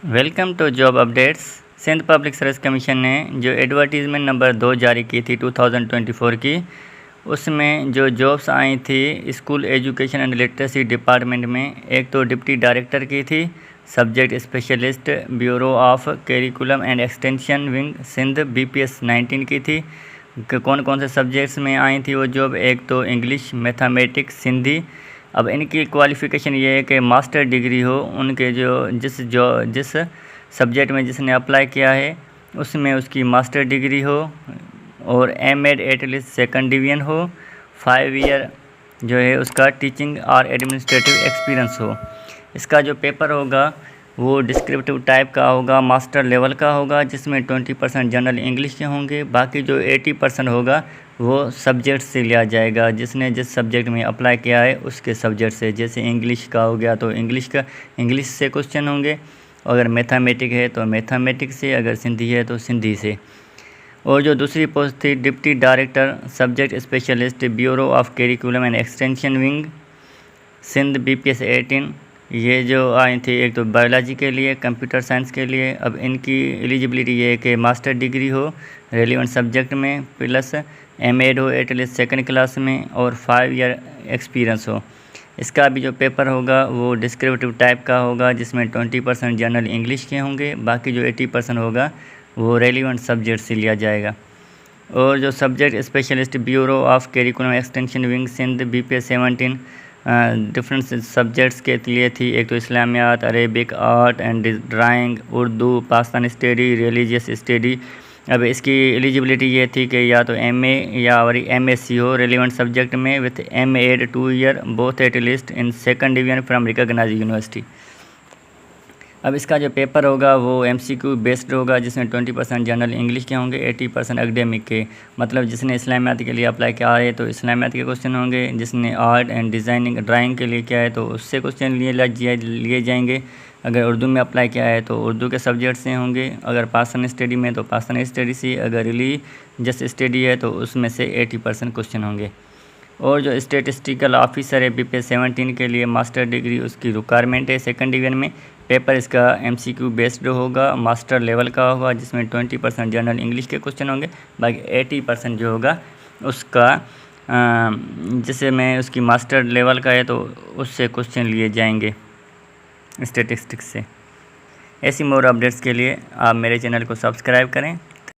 Welcome to job updates. Sindh public service commission ने जो advertisement number 2 जारी की थी 2024 की, उसमें जो जॉब्स आई थी school education and literacy department में, एक तो डिप्टी डायरेक्टर की थी, subject specialist bureau of curriculum and extension wing Sindh BPS 19 की थी। कौन कौन से सब्जेक्ट्स में आई थी वो जॉब? एक तो इंग्लिश, मैथमेटिक्स, सिंधी। अब इनकी क्वालिफ़िकेशन ये है कि मास्टर डिग्री हो उनके जिस सब्जेक्ट में जिसने अप्लाई किया है उसमें उसकी मास्टर डिग्री हो, और एमएड एटलीस्ट सेकंड डिवीजन हो, 5 ईयर जो है उसका टीचिंग और एडमिनिस्ट्रेटिव एक्सपीरियंस हो। इसका जो पेपर होगा वो डिस्क्रिप्टिव टाइप का होगा, मास्टर लेवल का होगा, जिसमें 20% जनरल इंग्लिश के होंगे। बाकी जो 80% होगा वो सब्जेक्ट से लिया जाएगा, जिसने जिस सब्जेक्ट में अप्लाई किया है उसके सब्जेक्ट से। जैसे इंग्लिश का हो गया तो इंग्लिश से क्वेश्चन होंगे, अगर मैथमेटिक्स है तो मैथमेटिक्स से, अगर सिंधी है तो सिंधी से। और जो दूसरी पोस्ट थी deputy director subject specialist bureau of curriculum and extension wing Sindh BPS 18, ये जो आई थी एक तो बायोलॉजी के लिए, कंप्यूटर साइंस के लिए। अब इनकी एलिजिबिलिटी ये है कि मास्टर डिग्री हो रेलिवेंट सब्जेक्ट में, प्लस एमएड हो एटलीस्ट सेकंड क्लास में, और 5 ईयर एक्सपीरियंस हो। इसका भी जो पेपर होगा वो डिस्क्रिप्टिव टाइप का होगा, जिसमें 20% जनरल इंग्लिश के होंगे, बाकी जो 80% होगा वो रेलिवेंट सब्जेक्ट से लिया जाएगा। और जो subject specialist bureau of curriculum extension wing Sindh BPS 17 different subjects के लिए थी। एक तो Islamiyat, Arabic, art and drawing, Urdu, Pakistan study, religious study. अब इसकी एलिजिबिलिटी ये थी कि या तो MA या MSc हो रेलिवेंट सब्जेक्ट में, with MAd 2 year both at least in second division from recognised university. अब इसका जो पेपर होगा वो MCQ बेस्ड होगा, जिसमें 20% जनरल इंग्लिश के होंगे, 80% एकेडमिक के। मतलब जिसने इस्लामियात के लिए अप्लाई किया है तो इस्लामियात के क्वेश्चन होंगे, जिसने आर्ट एंड डिज़ाइनिंग ड्राइंग के लिए किया है तो उससे क्वेश्चन लिए जाएंगे। अगर उर्दू में अप्लाई किया है तो उर्दू के सब्जेक्ट से होंगे, अगर पाकिस्तान स्टडी में तो पाकिस्तान स्टडी से, अगर रिलीजियस स्टडी है तो उसमें से 80% क्वेश्चन होंगे। और जो स्टेटिस्टिकल ऑफिसर है BPS 17 के लिए मास्टर डिग्री उसकी रिक्वायरमेंट है सेकंड डिवीजन में। पेपर इसका MCQ बेस्ड होगा, मास्टर लेवल का होगा, जिसमें 20% जनरल इंग्लिश के क्वेश्चन होंगे, बाकी 80% जो होगा उसका जिससे में उसकी मास्टर लेवल का है तो उससे क्वेश्चन लिए जाएंगे स्टेटिस्टिक्स से। ऐसी मोर अपडेट्स के लिए आप मेरे चैनल को सब्सक्राइब करें।